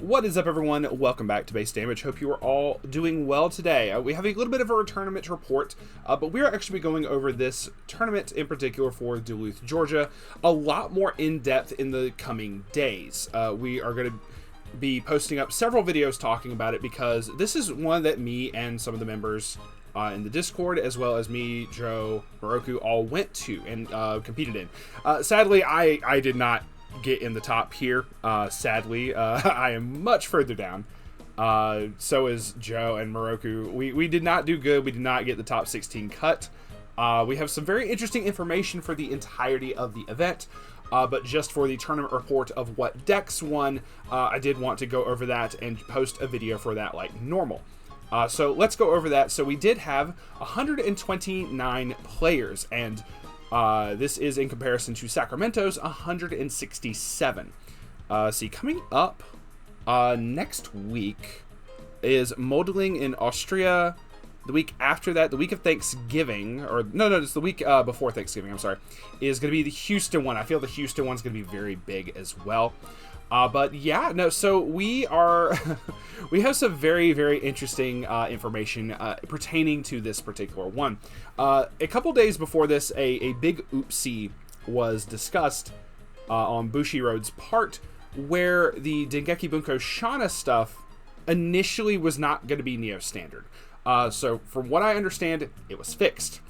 What is up, everyone? Welcome back to Base Damage. Hope you are all doing well today. We have a little bit of a tournament report, but we are actually going over this tournament in particular for Duluth, Georgia, a lot more in-depth in the coming days. We are going to be posting up several videos talking about it because this is one that me and some of the members in the Discord, as well as me, Joe, Moroku, all went to and competed in. Sadly, I did not get in the top here. Sadly, I am much further down. So is Joe and Moroku. We did not do good. We did not get the top 16 cut. We have some very interesting information for the entirety of the event. But just for the tournament report of what decks won, I did want to go over that and post a video for that like normal. So let's go over that. So we did have 129 players, and this is in comparison to Sacramento's 167. See, coming up next week is modeling in Austria. The week after that, the week of Thanksgiving, or no, it's the week before Thanksgiving, I'm sorry, is going to be the Houston one. I feel the Houston one's going to be very big as well. But yeah, no, so we are, we have some very, very interesting information pertaining to this particular one. A couple days before this, a big oopsie was discussed on Bushiroad's part, where the Dengeki Bunko Shana stuff initially was not going to be Neo Standard. So from what I understand, it was fixed.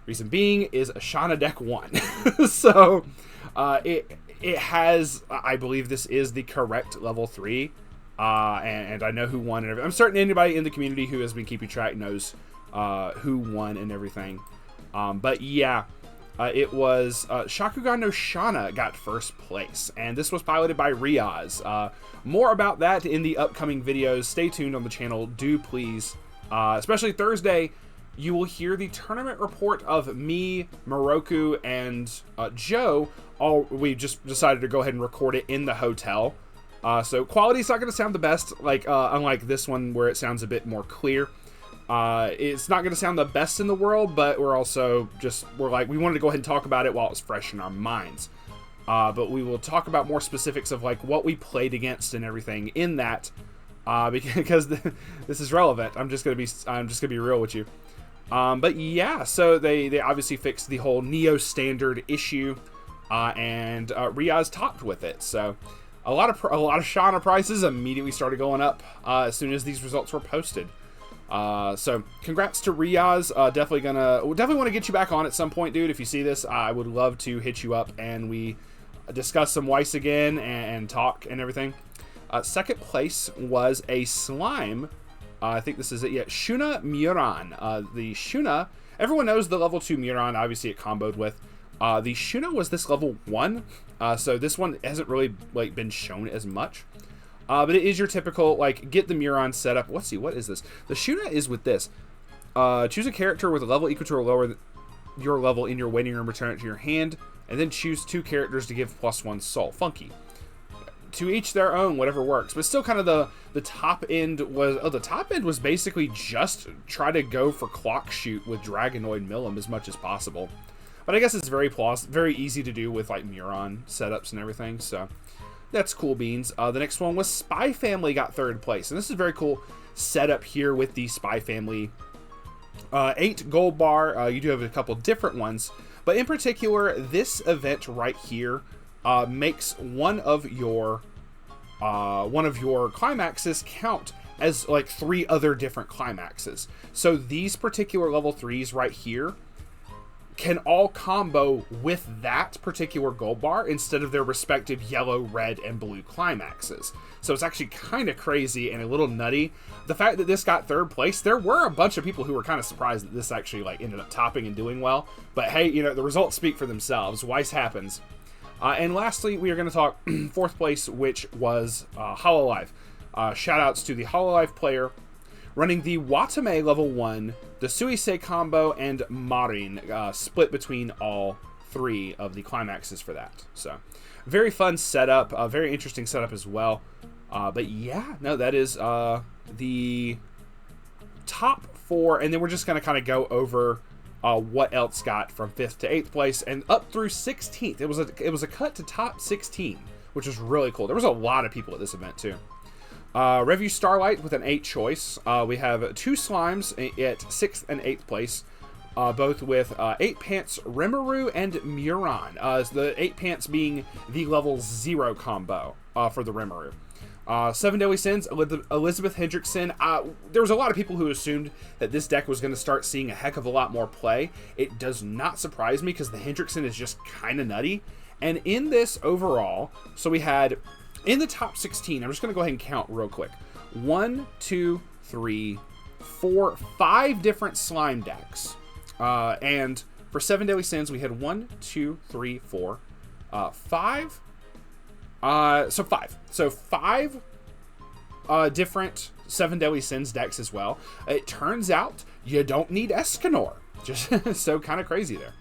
Reason being is a Shana deck won. So it has, I believe this is the correct level 3, and I know who won and everything. I'm certain anybody in the community who has been keeping track knows who won and everything. But yeah, it was Shakugan no Shana got first place, and this was piloted by Riaz. More about that in the upcoming videos. Stay tuned on the channel, do please. Especially Thursday, you will hear the tournament report of me, Moroku, and Joe. We just decided to go ahead and record it in the hotel. So quality's not going to sound the best, like unlike this one where it sounds a bit more clear. It's not going to sound the best in the world, but we're also we wanted to go ahead and talk about it while it's fresh in our minds. But we will talk about more specifics of like what we played against and everything in that. Because this is relevant. I'm just gonna be real with you. But yeah, so they obviously fixed the whole Neo Standard issue, and Riaz topped with it. So a lot of Shana prices immediately started going up as soon as these results were posted. So congrats to Riaz. Definitely want to get you back on at some point, dude. If you see this, I would love to hit you up and we discuss some Weiss again and talk and everything. Second place was a slime. I think this is it. Yeah, Shuna Muran. The Shuna, everyone knows the level 2 Muran. Obviously, it comboed with. The Shuna was this level 1. So this one hasn't really like been shown as much. But it is your typical like get the Muran setup. Let's see, what is this? The Shuna is with this. Choose a character with a level equal to or lower than your level in your waiting room. Return it to your hand, and then choose 2 characters to give +1 soul. Funky. To each their own, whatever works. But still kind of the top end was... Oh, the top end was basically just try to go for clock shoot with Dragonoid Millum as much as possible. But I guess it's very easy to do with like Muron setups and everything. So that's cool beans. The next one was Spy Family got 3rd place. And this is a very cool setup here with the Spy Family. 8 gold bar. You do have a couple different ones. But in particular, this event right here makes one of your climaxes count as like 3 other different climaxes. So these particular level 3s right here can all combo with that particular gold bar instead of their respective yellow, red, and blue climaxes. So it's actually kind of crazy and a little nutty. The fact that this got 3rd place, there were a bunch of people who were kind of surprised that this actually like ended up topping and doing well. But hey, you know, the results speak for themselves. Weiss happens. And lastly, we are going to talk 4th place, which was Hololive. Shoutouts to the Hololive player running the Watame level 1, the Suisei combo, and Marin, split between all 3 of the climaxes for that. So, very fun setup, very interesting setup as well. But yeah, no, that is the top 4, and then we're just going to kind of go over what else got from 5th to 8th place and up through 16th. It was a cut to top 16, which was really cool. There was a lot of people at this event too. Review Starlight with an 8 choice. We have 2 Slimes at 6th and 8th place, both with 8 Pants Rimuru and Muron. The 8 Pants being the level 0 combo for the Rimuru. 7 Deadly Sins, Elizabeth Hendrickson. There was a lot of people who assumed that this deck was going to start seeing a heck of a lot more play. It does not surprise me because the Hendrickson is just kind of nutty. And in this overall, so we had in the top 16, I'm just going to go ahead and count real quick. 1, 2, 3, 4, 5 different slime decks. And for 7 Deadly Sins, we had 1, 2, 3, 4, 5. So 5. So 5 different 7 Deadly Sins decks as well. It turns out you don't need Escanor. Just so kind of crazy there.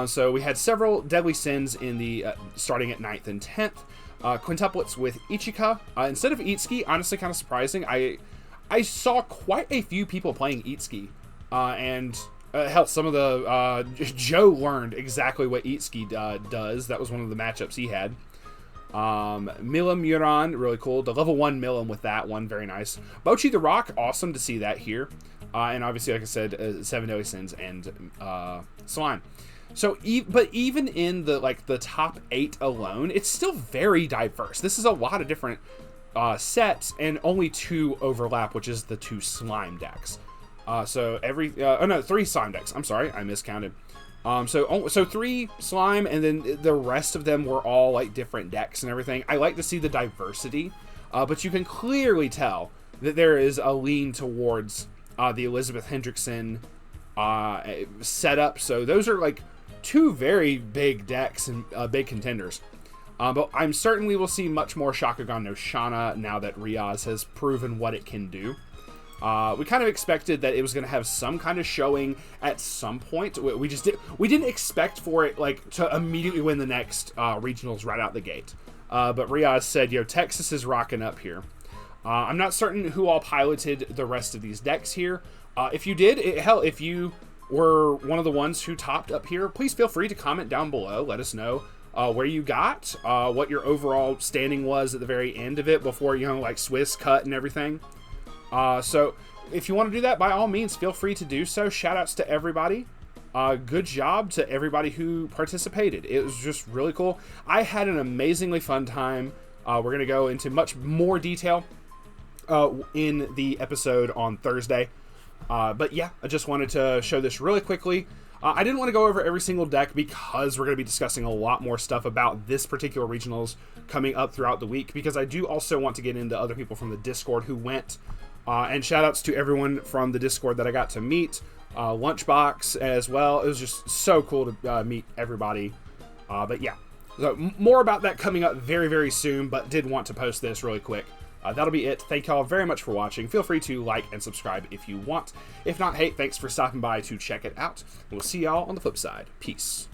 So we had several Deadly Sins in the starting at 9th and 10th. Quintuplets with Ichika. Instead of Itsuki, honestly kind of surprising. I saw quite a few people playing Itsuki. And hell, some of the... Joe learned exactly what Itsuki does. That was one of the matchups he had. Milim Muron, really cool. The level 1 Milim with that one, very nice. Mochi the Rock, awesome to see that here. And obviously, like I said, 7 Deadly Sins and Slime. So, but even in the top 8 alone, it's still very diverse. This is a lot of different sets, and only 2 overlap, which is the 2 slime decks. So 3 slime decks. I'm sorry, I miscounted. So 3 slime, and then the rest of them were all like different decks and everything. I like to see the diversity, but you can clearly tell that there is a lean towards the Elizabeth Hendrickson setup. So those are like 2 very big decks and big contenders. But I'm certain we will see much more Shakugan no Shana now that Riaz has proven what it can do. We kind of expected that it was going to have some kind of showing at some point. We didn't expect for it like to immediately win the next regionals right out the gate. But Riaz said, "Yo, Texas is rocking up here." I'm not certain who all piloted the rest of these decks here. If you did, if you were one of the ones who topped up here, please feel free to comment down below. Let us know where you got, what your overall standing was at the very end of it before, like Swiss cut and everything. So if you want to do that, by all means, feel free to do so. Shout outs to everybody. Good job to everybody who participated. It was just really cool. I had an amazingly fun time. We're going to go into much more detail in the episode on Thursday. But yeah, I just wanted to show this really quickly. I didn't want to go over every single deck because we're going to be discussing a lot more stuff about this particular regionals coming up throughout the week, because I do also want to get into other people from the Discord who went. And shout outs to everyone from the Discord that I got to meet. Lunchbox as well. It was just so cool to meet everybody. But yeah, so more about that coming up very, very soon, but did want to post this really quick. That'll be it. Thank y'all very much for watching. Feel free to like and subscribe if you want. If not, hey, thanks for stopping by to check it out. We'll see y'all on the flip side. Peace.